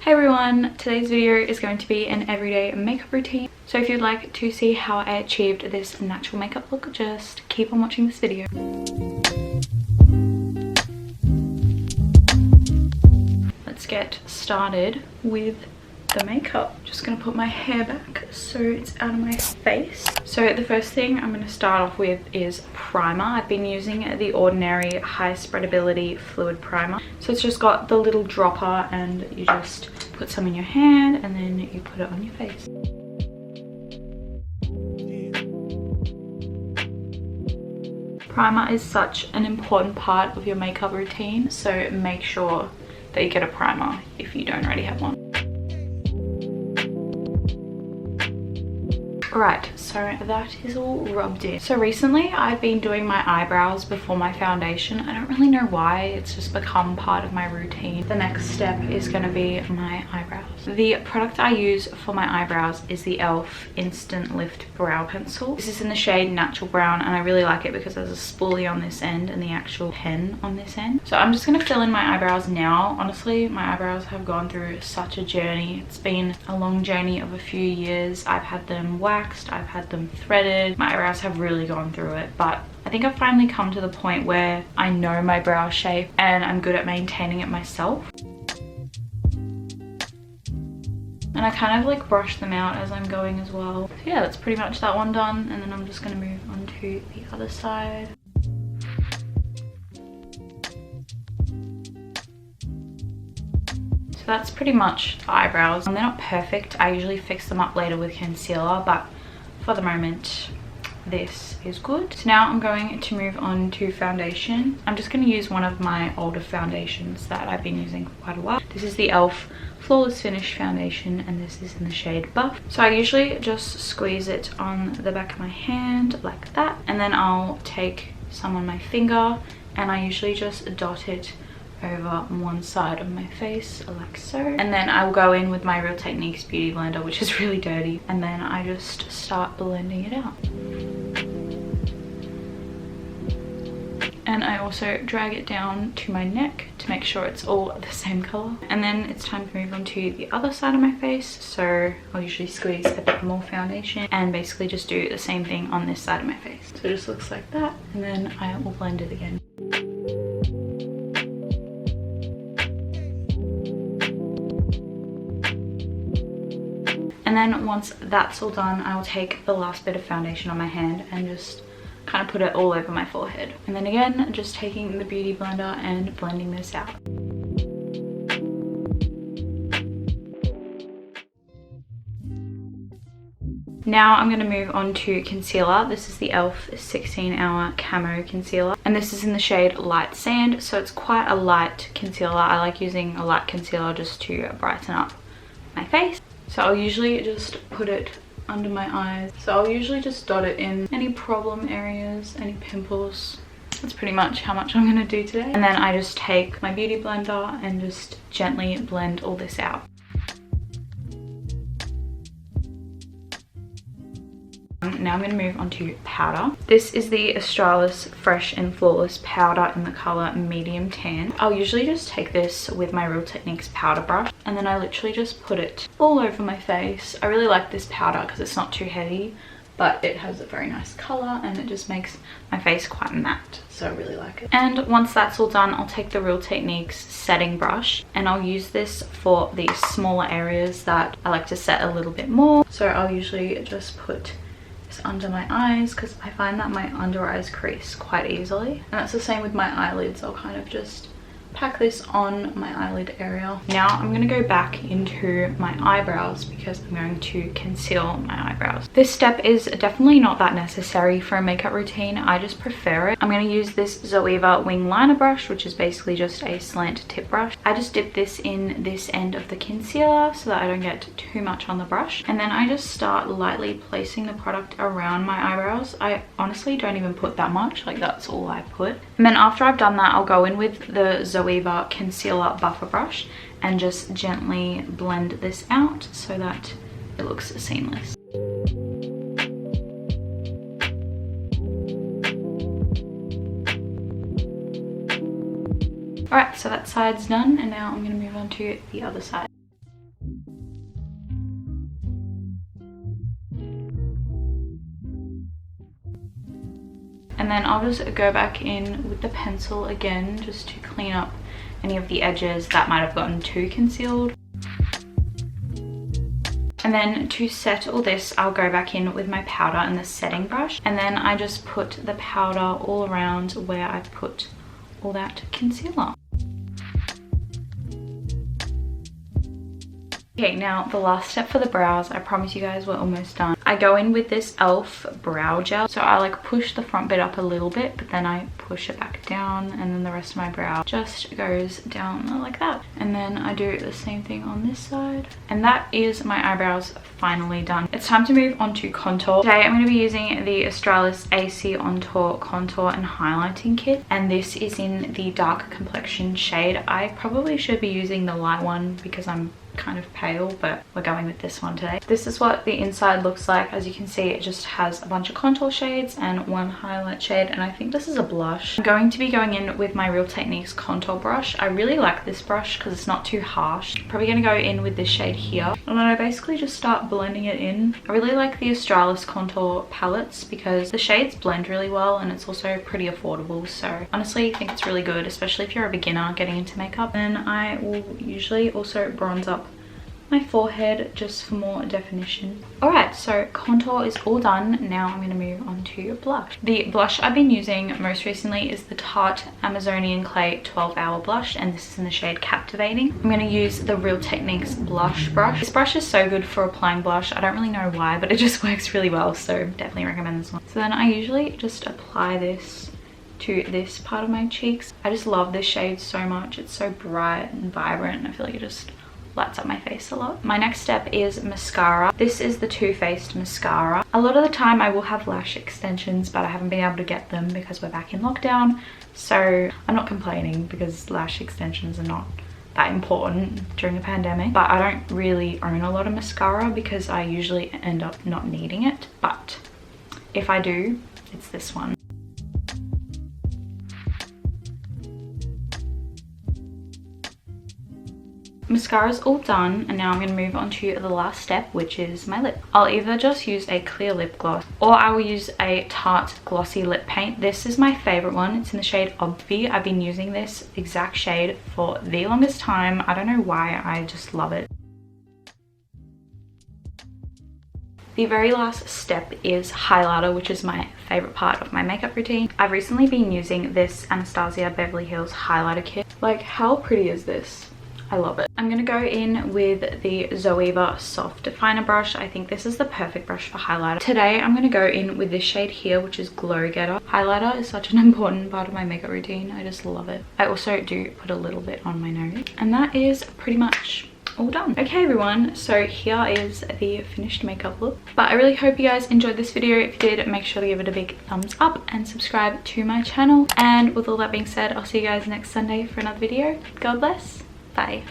Hey everyone, today's video is going to be an everyday makeup routine. So if you'd like to see how I achieved this natural makeup look, just keep on watching this video. Let's get started with the makeup. Just gonna put my hair back so it's out of my face. So the first thing I'm gonna start off with is primer. I've been using the Ordinary High Spreadability Fluid Primer. So it's just got the little dropper and you just put some in your hand and then you put it on your face. Primer is such an important part of your makeup routine, so make sure that you get a primer if you don't already have one. Right, so that is all rubbed in. So recently I've been doing my eyebrows before my foundation. I don't really know why, it's just become part of my routine. The next step is going to be my eyebrows. The product I use for my eyebrows is the e.l.f. Instant Lift Brow Pencil. This is in the shade Natural Brown and I really like it because there's a spoolie on this end and the actual pen on this end. So I'm just going to fill in my eyebrows now. Honestly, my eyebrows have gone through such a journey. It's been a long journey of a few years. I've had them waxed, I've had them threaded. My eyebrows have really gone through it, but I think I've finally come to the point where I know my brow shape and I'm good at maintaining it myself. And I kind of like brush them out as I'm going as well. So yeah, that's pretty much that one done, and then I'm just going to move on to the other side. So that's pretty much the eyebrows. They're not perfect. I usually fix them up later with concealer, but for the moment this is good. So now I'm going to move on to foundation. I'm just going to use one of my older foundations that I've been using for quite a while. This is the e.l.f. Flawless Finish Foundation and this is in the shade Buff. So I usually just squeeze it on the back of my hand like that, and then I'll take some on my finger and I usually just dot it over one side of my face like so, and then I will go in with my Real Techniques beauty blender, which is really dirty, and then I just start blending it out. And I also drag it down to my neck to make sure it's all the same color. And then it's time to move on to the other side of my face. So I'll usually squeeze a bit more foundation and basically just do the same thing on this side of my face. So it just looks like that, and then I will blend it again. And then once that's all done, I will take the last bit of foundation on my hand and just kind of put it all over my forehead. And then again, just taking the beauty blender and blending this out. Now I'm going to move on to concealer. This is the e.l.f. 16 Hour Camo Concealer. And this is in the shade Light Sand. So it's quite a light concealer. I like using a light concealer just to brighten up my face. So I'll usually just put it under my eyes. So I'll usually just dot it in any problem areas, any pimples. That's pretty much how much I'm going to do today. And then I just take my beauty blender and just gently blend all this out. Now I'm going to move on to powder. This is the Australis Fresh and Flawless powder in the colour medium tan. I'll usually just take this with my Real Techniques powder brush and then I literally just put it all over my face. I really like this powder because it's not too heavy, but it has a very nice colour and it just makes my face quite matte, so I really like it. And once that's all done, I'll take the Real Techniques setting brush and I'll use this for the smaller areas that I like to set a little bit more. So I'll usually just put under my eyes because I find that my under eyes crease quite easily, and that's the same with my eyelids. I'll kind of just pack this on my eyelid area. Now I'm going to go back into my eyebrows because I'm going to conceal my eyebrows. This step is definitely not that necessary for a makeup routine. I just prefer it. I'm going to use this Zoeva wing liner brush, which is basically just a slant tip brush. I just dip this in this end of the concealer so that I don't get too much on the brush, and then I just start lightly placing the product around my eyebrows. I honestly don't even put that much, like that's all I put. And then after I've done that, I'll go in with the Zoeva concealer buffer brush and just gently blend this out so that it looks seamless. Alright, so that side's done and now I'm going to move on to the other side. And then I'll just go back in with the pencil again just to clean up any of the edges that might have gotten too concealed. And then to set all this, I'll go back in with my powder and the setting brush. And then I just put the powder all around where I put all that concealer. Okay, now the last step for the brows. I promise you guys we're almost done. I go in with this e.l.f. brow gel. So I like push the front bit up a little bit, but then I push it back down, and then the rest of my brow just goes down like that. And then I do the same thing on this side. And that is my eyebrows finally done. It's time to move on to contour. Today I'm going to be using the Australis AC On Tour Contour and Highlighting Kit. And this is in the dark complexion shade. I probably should be using the light one because I'm kind of pale, but we're going with this one today. This is what the inside looks like. As you can see, it just has a bunch of contour shades and one highlight shade, and I think this is a blush. I'm going to be going in with my Real Techniques contour brush. I really like this brush because it's not too harsh. Probably going to go in with this shade here, and then I basically just start blending it in. I really like the Australis contour palettes because the shades blend really well, and it's also pretty affordable. So honestly, I think it's really good, especially if you're a beginner getting into makeup. And I will usually also bronze up my forehead just for more definition. Alright, so contour is all done. Now I'm going to move on to blush. The blush I've been using most recently is the Tarte Amazonian Clay 12-Hour Blush, and this is in the shade Captivating. I'm going to use the Real Techniques blush brush. This brush is so good for applying blush. I don't really know why, but it just works really well, so definitely recommend this one. So then I usually just apply this to this part of my cheeks. I just love this shade so much. It's so bright and vibrant. I feel like it just lights up my face a lot. My next step is mascara. This is the Too Faced mascara. A lot of the time I will have lash extensions, but I haven't been able to get them because we're back in lockdown. So I'm not complaining because lash extensions are not that important during the pandemic. But I don't really own a lot of mascara because I usually end up not needing it. But if I do, it's this one. Mascara's all done, and now I'm going to move on to the last step, which is my lip. I'll either just use a clear lip gloss or I will use a Tarte glossy lip paint. This is my favorite one. It's in the shade Obvi. I've been using this exact shade for the longest time. I don't know why, I just love it. The very last step is highlighter, which is my favorite part of my makeup routine. I've recently been using this Anastasia Beverly Hills highlighter kit. Like, how pretty is this? I love it. I'm going to go in with the Zoeva Soft Definer brush. I think this is the perfect brush for highlighter. Today I'm going to go in with this shade here, which is Glow Getter. Highlighter is such an important part of my makeup routine. I just love it. I also do put a little bit on my nose. And that is pretty much all done. Okay everyone, so here is the finished makeup look. But I really hope you guys enjoyed this video. If you did, make sure to give it a big thumbs up and subscribe to my channel. And with all that being said, I'll see you guys next Sunday for another video. God bless. Bye.